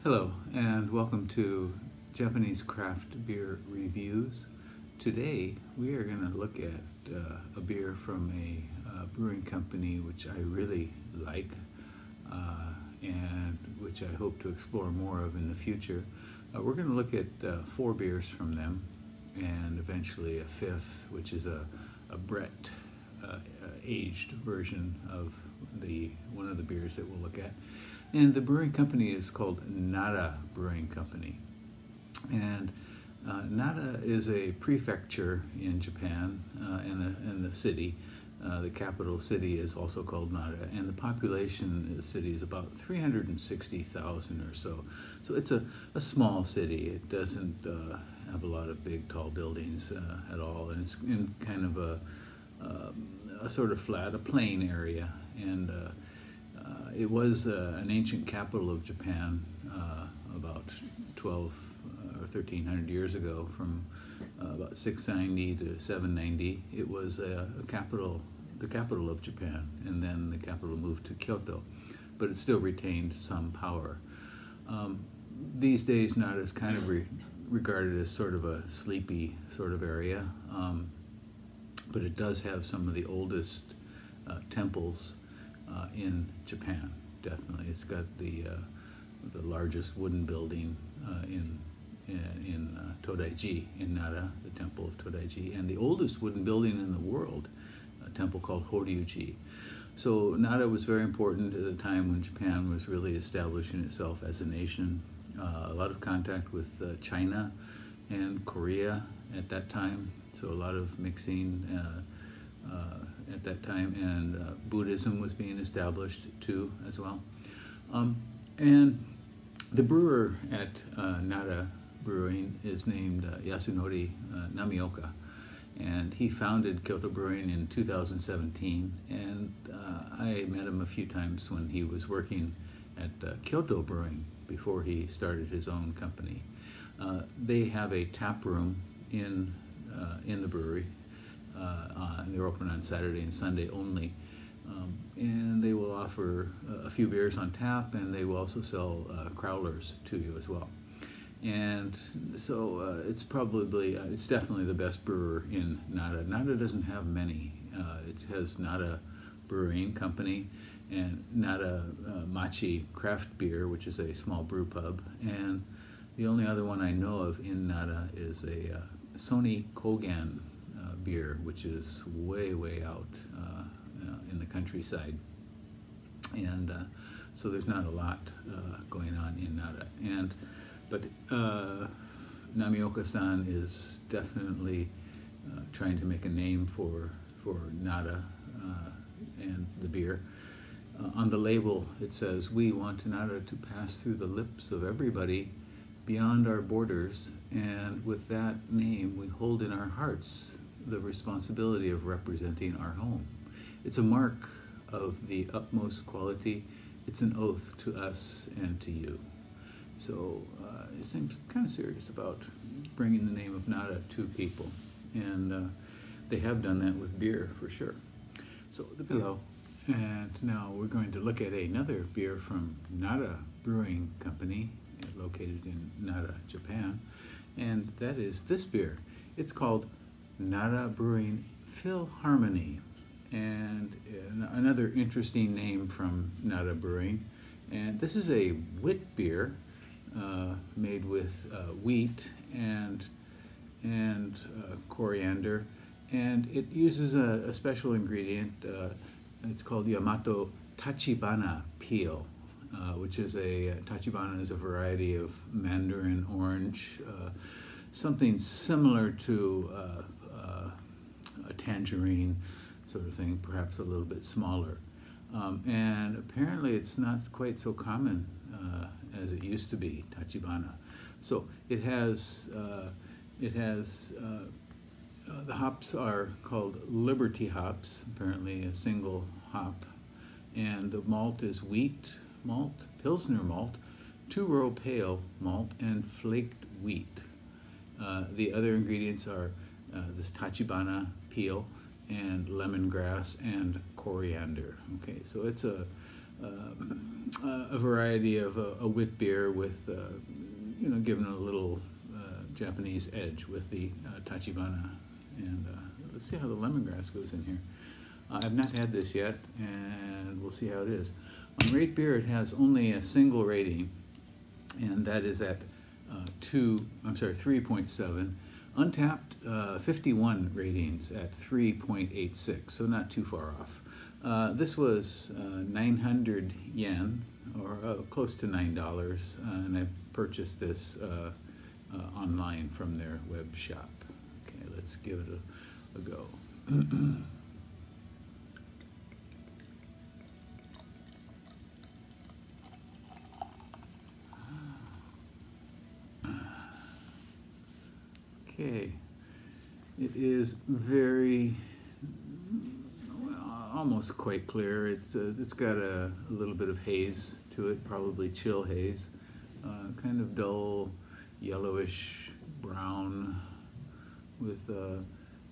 Hello and welcome to Japanese craft beer reviews. Today we are going to look at a beer from a brewing company which I really like and which I hope to explore more of in the future. We're going to look at 4 beers from them and eventually a 5th, which is a Brett aged version of one of the beers that we'll look at. And the brewing company is called Nara Brewing Company. And Nara is a prefecture in Japan, and the city. The capital city is also called Nara, and the population of the city is about 360,000 or so. So it's a small city. It doesn't have a lot of big, tall buildings at all, and it's in kind of a sort of flat, a plain area. And it was an ancient capital of Japan about 12 or 1300 years ago, from about 690 to 790. It was the capital of Japan, and then the capital moved to Kyoto, but it still retained some power. These days, Nara is kind of regarded as sort of a sleepy sort of area, but it does have some of the oldest temples in Japan. Definitely, it's got the largest wooden building in Todaiji in Nara, the Temple of Todaiji, and the oldest wooden building in the world, a temple called Horyuji. So Nara was very important at a time when Japan was really establishing itself as a nation. A lot of contact with China and Korea at that time, so a lot of mixing at that time, and Buddhism was being established too as well. And the brewer at Nara Brewing is named Yasunori Namioka, and he founded Kyoto Brewing in 2017, and I met him a few times when he was working at Kyoto Brewing before he started his own company. They have a tap room in the brewery. They're open on Saturday and Sunday only, and they will offer a few beers on tap, and they will also sell crowlers to you as well. And so it's definitely the best brewer in Nara. Nara doesn't have many. It has Nara Brewing Company and Nara Machi Craft Beer, which is a small brew pub, and the only other one I know of in Nara is a Sony Kogan beer, which is way out in the countryside, and so there's not a lot going on in Nara. But Namioka-san is definitely trying to make a name for Nara and the beer. On the label it says, "We want Nara to pass through the lips of everybody beyond our borders, and with that name we hold in our hearts the responsibility of representing our home. It's a mark of the utmost quality. It's an oath to us and to you." So it seems kind of serious about bringing the name of Nara to people, and they have done that with beer for sure. So hello, and now we're going to look at another beer from Nara Brewing Company, located in Nara, Japan, and that is this beer. It's called Nara Brewing Philharmony, and another interesting name from Nara Brewing. And this is a wit beer made with wheat and coriander, and it uses a special ingredient. It's called Yamato Tachibana peel, which is Tachibana is a variety of mandarin orange, something similar to a tangerine sort of thing, perhaps a little bit smaller. And apparently it's not quite so common as it used to be, Tachibana. So it has the hops are called Liberty hops, apparently a single hop, and the malt is wheat malt, Pilsner malt, 2-row pale malt, and flaked wheat. The other ingredients are this Tachibana peel and lemongrass and coriander. Okay, so it's a a variety of a wit beer with, given a little Japanese edge with the Tachibana. And let's see how the lemongrass goes in here. I've not had this yet, and we'll see how it is. On RateBeer, it has only a single rating, and that is at 3.7. Untapped, 51 ratings at 3.86, so not too far off. This was 900 yen, or close to $9, and I purchased this online from their web shop. Okay, let's give it a go. Okay, it is very, almost quite clear. It's got a little bit of haze to it, probably chill haze, kind of dull, yellowish brown, with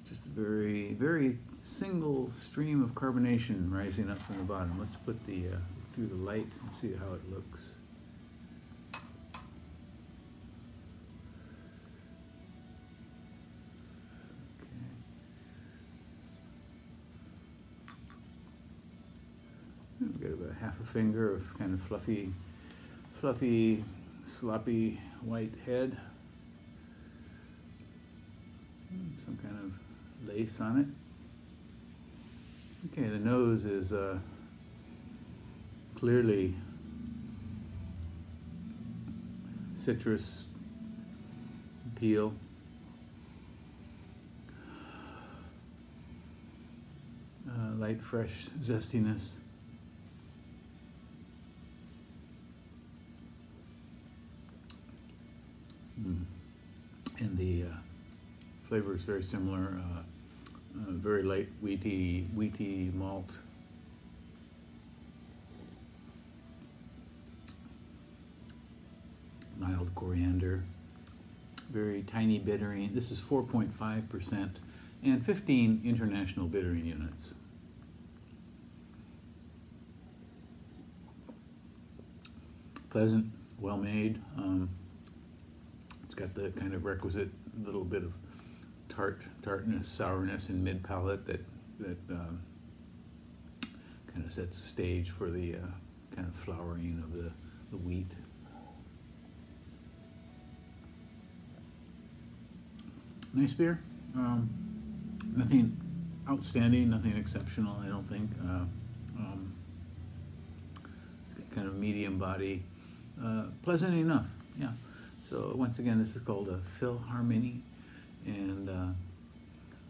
just a very, very single stream of carbonation rising up from the bottom. Let's put the through the light and see how it looks. We've got about half a finger of kind of fluffy, sloppy white head. Some kind of lace on it. Okay, the nose is clearly citrus peel. Light, fresh zestiness. And the flavor is very similar, very light wheaty malt. Mild coriander, very tiny bittering. This is 4.5% and 15 international bittering units. Pleasant, well made. It's got the kind of requisite little bit of tartness, sourness in mid palate that kind of sets the stage for the kind of flowering of the wheat. Nice beer. Nothing outstanding, nothing exceptional, I don't think. Kind of medium body, pleasant enough, yeah. So once again, this is called a Philharmony, and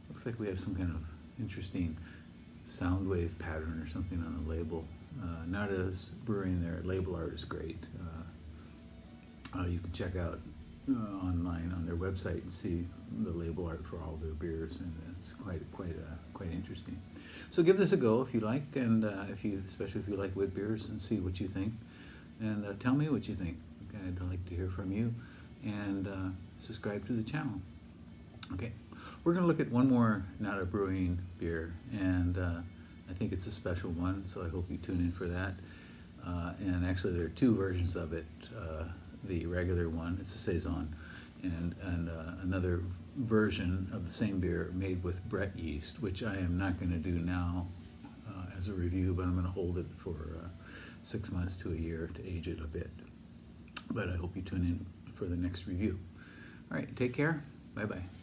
looks like we have some kind of interesting sound wave pattern or something on the label. Nara's Brewing, their label art is great. You can check out online on their website and see the label art for all their beers, and it's quite interesting. So give this a go if you like, and especially if you like wit beers, and see what you think, and tell me what you think. I'd like to hear from you, and subscribe to the channel. Okay, we're going to look at one more Nara Brewing beer, and I think it's a special one, so I hope you tune in for that. And actually, there are two versions of it. The regular one, it's a saison, and another version of the same beer made with Brett yeast, which I am not going to do now as a review, but I'm going to hold it for 6 months to a year to age it a bit. But I hope you tune in for the next review. All right, take care. Bye-bye.